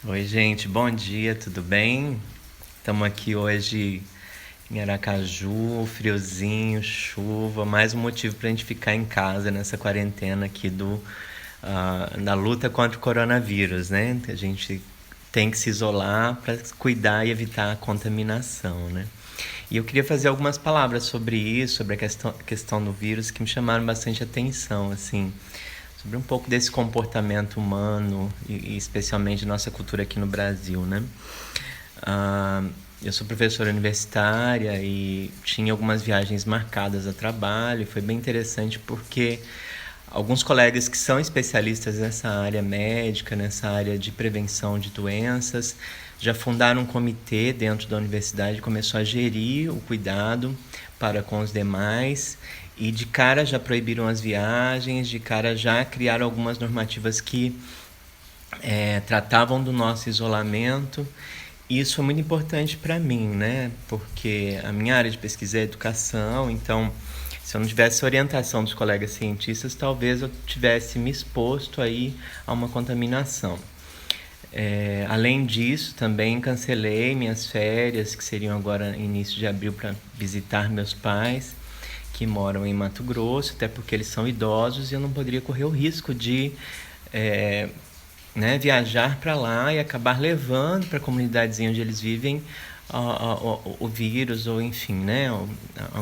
Oi, gente, bom dia, tudo bem? Estamos aqui hoje em Aracaju, friozinho, chuva, mais um motivo para a gente ficar em casa nessa quarentena aqui da luta contra o coronavírus, né? A gente tem que se isolar para cuidar e evitar a contaminação, né? E eu queria fazer algumas palavras sobre isso, sobre a questão do vírus, que me chamaram bastante atenção, assim, sobre um pouco desse comportamento humano e especialmente nossa cultura aqui no Brasil, né? Ah, eu sou professora universitária e tinha algumas viagens marcadas a trabalho e foi bem interessante porque alguns colegas que são especialistas nessa área médica, nessa área de prevenção de doenças, já fundaram um comitê dentro da universidade, começou a gerir o cuidado para com os demais e de cara já proibiram as viagens, de cara já criaram algumas normativas que tratavam do nosso isolamento. E isso foi muito importante para mim, né? Porque a minha área de pesquisa é educação, então se eu não tivesse orientação dos colegas cientistas, talvez eu tivesse me exposto aí a uma contaminação. Além disso, também cancelei minhas férias, que seriam agora início de abril, para visitar meus pais, que moram em Mato Grosso, até porque eles são idosos e eu não poderia correr o risco de é, viajar para lá e acabar levando para a comunidadezinha onde eles vivem o vírus ou enfim, né,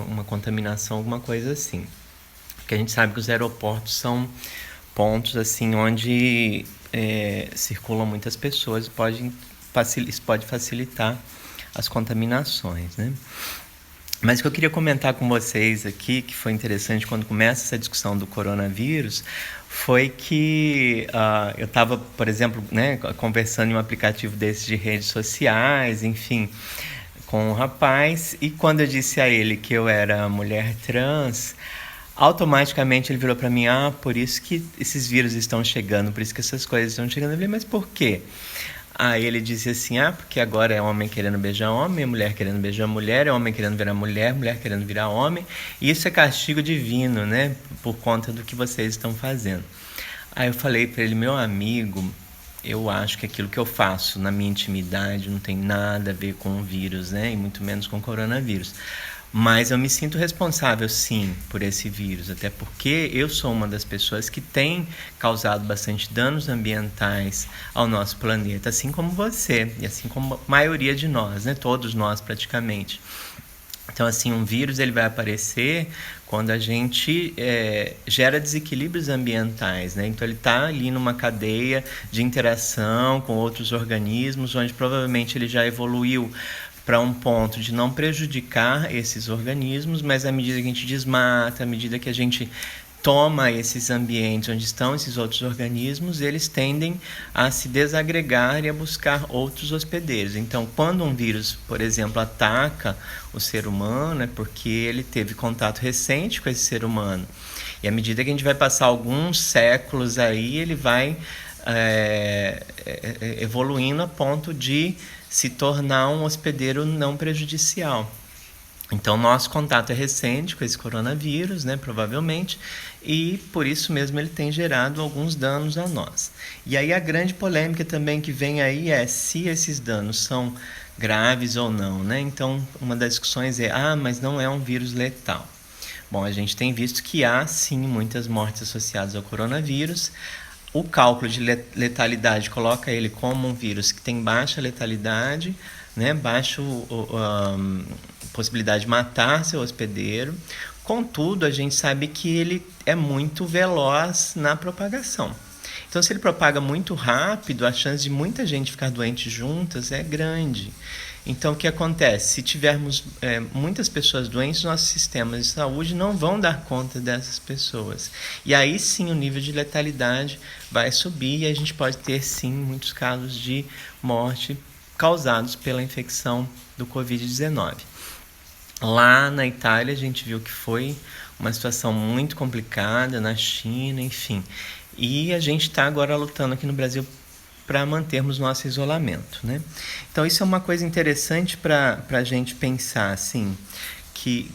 uma contaminação, alguma coisa assim. Porque a gente sabe que os aeroportos são pontos assim onde circulam muitas pessoas e isso pode facilitar as contaminações, né? Mas o que eu queria comentar com vocês aqui, que foi interessante quando começa essa discussão do coronavírus, foi que eu estava, por exemplo, né, conversando em um aplicativo desses de redes sociais, enfim, com um rapaz, e quando eu disse a ele que eu era mulher trans, automaticamente ele virou para mim: por isso que esses vírus estão chegando, por isso que essas coisas estão chegando. Eu falei: mas por quê? Aí ele disse assim: porque agora é homem querendo beijar homem, é mulher querendo beijar mulher, é homem querendo virar mulher, mulher querendo virar homem, e isso é castigo divino, né, por conta do que vocês estão fazendo. Aí eu falei para ele: meu amigo, eu acho que aquilo que eu faço na minha intimidade não tem nada a ver com o vírus, né, e muito menos com o coronavírus. Mas eu me sinto responsável, sim, por esse vírus, até porque eu sou uma das pessoas que tem causado bastante danos ambientais ao nosso planeta, assim como você, e assim como a maioria de nós, né? Todos nós praticamente. Então, assim, um vírus ele vai aparecer quando a gente gera desequilíbrios ambientais, né? Então, ele está ali numa cadeia de interação com outros organismos, onde provavelmente ele já evoluiu para um ponto de não prejudicar esses organismos, mas à medida que a gente desmata, à medida que a gente toma esses ambientes onde estão esses outros organismos, eles tendem a se desagregar e a buscar outros hospedeiros. Então, quando um vírus, por exemplo, ataca o ser humano, é porque ele teve contato recente com esse ser humano. E à medida que a gente vai passar alguns séculos aí, ele vai evoluindo a ponto de se tornar um hospedeiro não prejudicial. Então, nosso contato é recente com esse coronavírus, né, provavelmente, e por isso mesmo ele tem gerado alguns danos a nós. E aí a grande polêmica também que vem aí é se esses danos são graves ou não, né? Então, uma das discussões é: mas não é um vírus letal. Bom, a gente tem visto que há sim muitas mortes associadas ao coronavírus. O cálculo de letalidade coloca ele como um vírus que tem baixa letalidade, né, baixa possibilidade de matar seu hospedeiro. Contudo, a gente sabe que ele é muito veloz na propagação. Então, se ele propaga muito rápido, a chance de muita gente ficar doente juntas é grande. Então, o que acontece? Se tivermos muitas pessoas doentes, nossos sistemas de saúde não vão dar conta dessas pessoas. E aí sim o nível de letalidade vai subir e a gente pode ter sim muitos casos de morte causados pela infecção do Covid-19. Lá na Itália a gente viu que foi uma situação muito complicada, na China, enfim. E a gente está agora lutando aqui no Brasil para mantermos nosso isolamento, né? Então isso é uma coisa interessante para a gente pensar, assim, que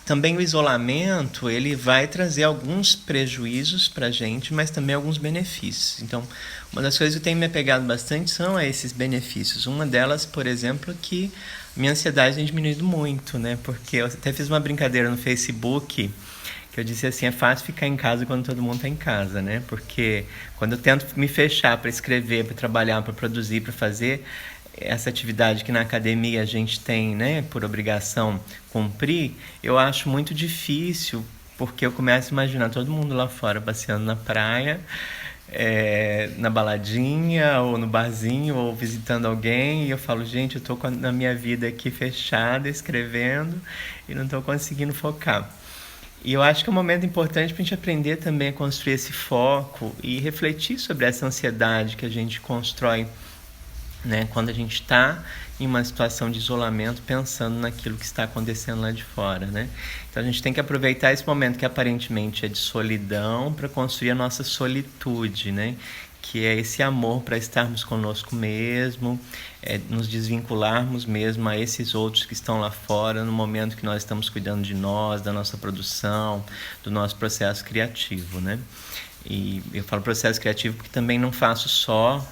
Também o isolamento, ele vai trazer alguns prejuízos para a gente, mas também alguns benefícios. Então, uma das coisas que tem me apegado bastante são esses benefícios. Uma delas, por exemplo, é que minha ansiedade tem diminuído muito, né? Porque eu até fiz uma brincadeira no Facebook, que eu disse assim, é fácil ficar em casa quando todo mundo está em casa, né? Porque quando eu tento me fechar para escrever, para trabalhar, para produzir, para fazer essa atividade que na academia a gente tem, né, por obrigação cumprir, eu acho muito difícil, porque eu começo a imaginar todo mundo lá fora passeando na praia, na baladinha, ou no barzinho, ou visitando alguém, e eu falo, gente, eu tô na minha vida aqui fechada, escrevendo, e não tô conseguindo focar. E eu acho que é um momento importante para a gente aprender também a construir esse foco e refletir sobre essa ansiedade que a gente constrói, né, quando a gente está em uma situação de isolamento, pensando naquilo que está acontecendo lá de fora, né? Então a gente tem que aproveitar esse momento que aparentemente é de solidão para construir a nossa solitude, né? Que é esse amor para estarmos conosco mesmo, nos desvincularmos mesmo a esses outros que estão lá fora no momento que nós estamos cuidando de nós, da nossa produção, do nosso processo criativo, né? E eu falo processo criativo porque também não faço só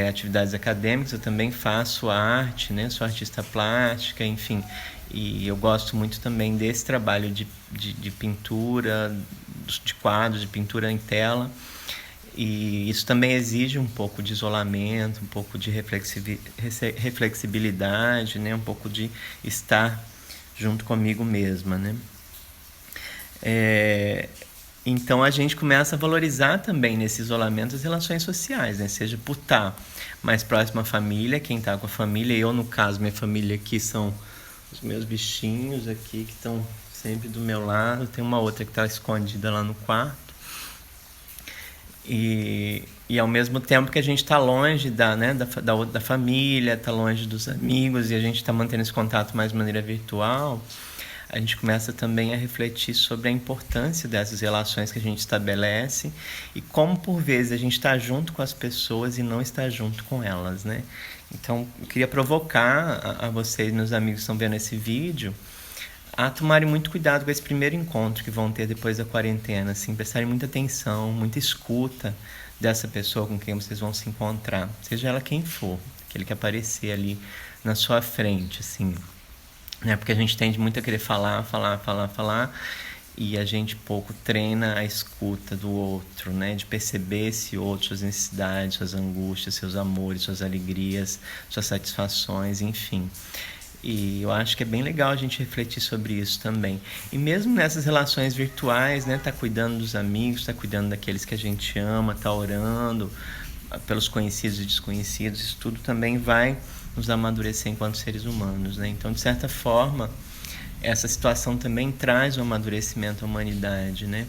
atividades acadêmicas, eu também faço arte, né? Sou artista plástica, enfim, e eu gosto muito também desse trabalho de pintura, de quadros, de pintura em tela, e isso também exige um pouco de isolamento, um pouco de reflexibilidade, né? Um pouco de estar junto comigo mesma, né? Então a gente começa a valorizar também nesse isolamento as relações sociais, né? Seja por estar mais próximo à família, quem está com a família, eu no caso, minha família aqui são os meus bichinhos aqui que estão sempre do meu lado, tem uma outra que está escondida lá no quarto. E ao mesmo tempo que a gente está longe da família, está longe dos amigos e a gente está mantendo esse contato mais de maneira virtual, a gente começa também a refletir sobre a importância dessas relações que a gente estabelece e como por vezes a gente está junto com as pessoas e não está junto com elas, né? Então eu queria provocar a vocês, meus amigos que estão vendo esse vídeo, a tomarem muito cuidado com esse primeiro encontro que vão ter depois da quarentena, assim, prestarem muita atenção, muita escuta dessa pessoa com quem vocês vão se encontrar, seja ela quem for, aquele que aparecer ali na sua frente, assim, né? Porque a gente tende muito a querer falar, e a gente pouco treina a escuta do outro, né? De perceber esse outro, suas necessidades, suas angústias, seus amores, suas alegrias, suas satisfações, enfim. E eu acho que é bem legal a gente refletir sobre isso também. E mesmo nessas relações virtuais, né? Tá cuidando dos amigos, tá cuidando daqueles que a gente ama, tá orando pelos conhecidos e desconhecidos, isso tudo também vai nos amadurecer enquanto seres humanos, né? Então, de certa forma, essa situação também traz um amadurecimento à humanidade, né?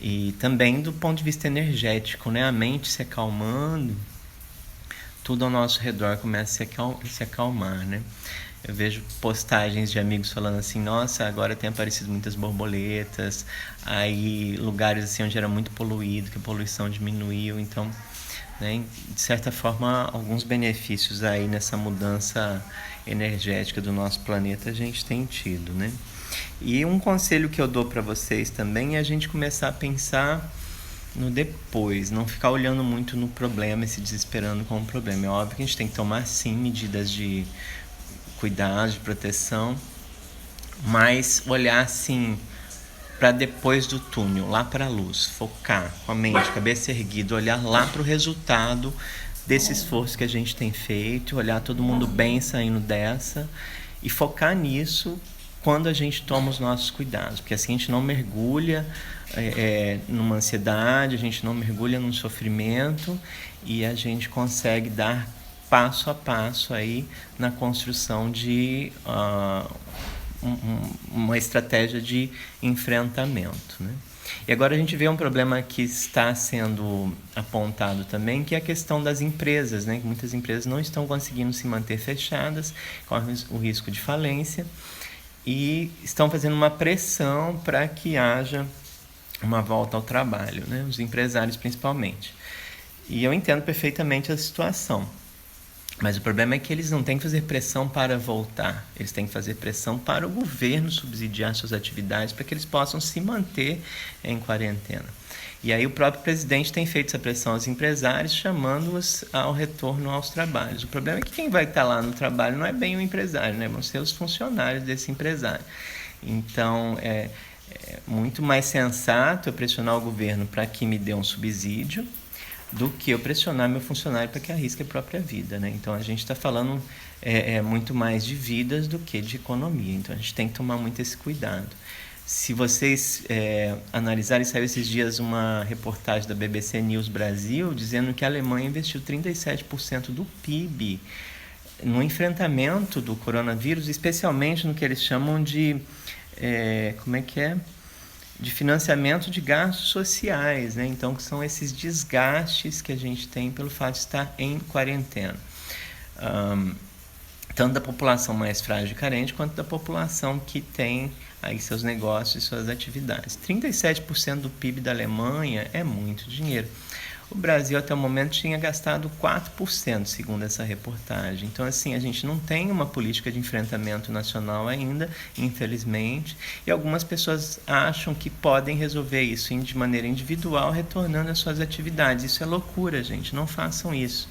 E também do ponto de vista energético, né? A mente se acalmando, tudo ao nosso redor começa a se acalmar, né? Eu vejo postagens de amigos falando assim, nossa, agora tem aparecido muitas borboletas, aí lugares assim onde era muito poluído, que a poluição diminuiu, então, né, de certa forma, alguns benefícios aí nessa mudança energética do nosso planeta a gente tem tido, né? E um conselho que eu dou para vocês também é a gente começar a pensar no depois, não ficar olhando muito no problema e se desesperando com o problema. É óbvio que a gente tem que tomar sim medidas de cuidado, de proteção, mas olhar assim para depois do túnel, lá para a luz, focar com a mente, cabeça erguida, olhar lá para o resultado desse esforço que a gente tem feito, olhar todo mundo bem saindo dessa e focar nisso quando a gente toma os nossos cuidados, porque assim a gente não mergulha numa ansiedade, a gente não mergulha num sofrimento e a gente consegue dar passo a passo aí na construção de uma estratégia de enfrentamento, né? E agora a gente vê um problema que está sendo apontado também, que é a questão das empresas, né? Muitas empresas não estão conseguindo se manter fechadas, correm o risco de falência e estão fazendo uma pressão para que haja uma volta ao trabalho, né? Os empresários principalmente. E eu entendo perfeitamente a situação. Mas o problema é que eles não têm que fazer pressão para voltar, eles têm que fazer pressão para o governo subsidiar suas atividades para que eles possam se manter em quarentena. E aí o próprio presidente tem feito essa pressão aos empresários, chamando-os ao retorno aos trabalhos. O problema é que quem vai estar lá no trabalho não é bem o empresário, né? Vão ser os funcionários desse empresário. Então, é muito mais sensato eu pressionar o governo para que me dê um subsídio do que eu pressionar meu funcionário para que arrisque a própria vida, né? Então, a gente está falando muito mais de vidas do que de economia. Então, a gente tem que tomar muito esse cuidado. Se vocês analisarem, saiu esses dias uma reportagem da BBC News Brasil dizendo que a Alemanha investiu 37% do PIB no enfrentamento do coronavírus, especialmente no que eles chamam de de financiamento de gastos sociais, né? Então, que são esses desgastes que a gente tem pelo fato de estar em quarentena. Tanto da população mais frágil e carente, quanto da população que tem aí seus negócios e suas atividades. 37% do PIB da Alemanha é muito dinheiro. O Brasil, até o momento, tinha gastado 4%, segundo essa reportagem. Então, assim, a gente não tem uma política de enfrentamento nacional ainda, infelizmente, e algumas pessoas acham que podem resolver isso de maneira individual, retornando às suas atividades. Isso é loucura, gente, não façam isso.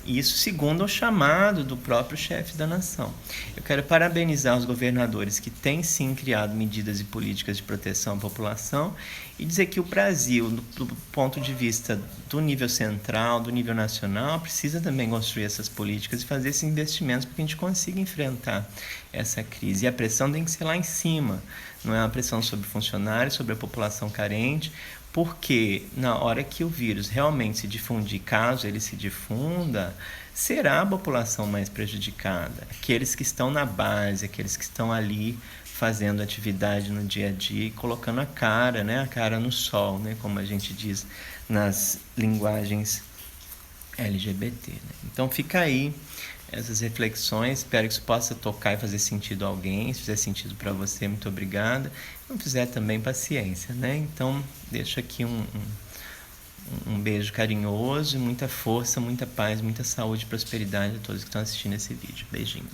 Isso segundo o chamado do próprio chefe da nação. Eu quero parabenizar os governadores que têm sim criado medidas e políticas de proteção à população e dizer que o Brasil, do ponto de vista do nível central, do nível nacional, precisa também construir essas políticas e fazer esses investimentos para que a gente consiga enfrentar essa crise. E a pressão tem que ser lá em cima, não é uma pressão sobre funcionários, sobre a população carente, porque na hora que o vírus realmente se difundir, caso ele se difunda, será a população mais prejudicada. Aqueles que estão na base, aqueles que estão ali fazendo atividade no dia a dia e colocando a cara no sol, né? Como a gente diz nas linguagens LGBT. Né? Então fica aí essas reflexões, espero que isso possa tocar e fazer sentido a alguém. Se fizer sentido para você, muito obrigada. Se não fizer também, paciência, né? Então deixo aqui um beijo carinhoso, muita força, muita paz, muita saúde e prosperidade a todos que estão assistindo esse vídeo. Beijinho.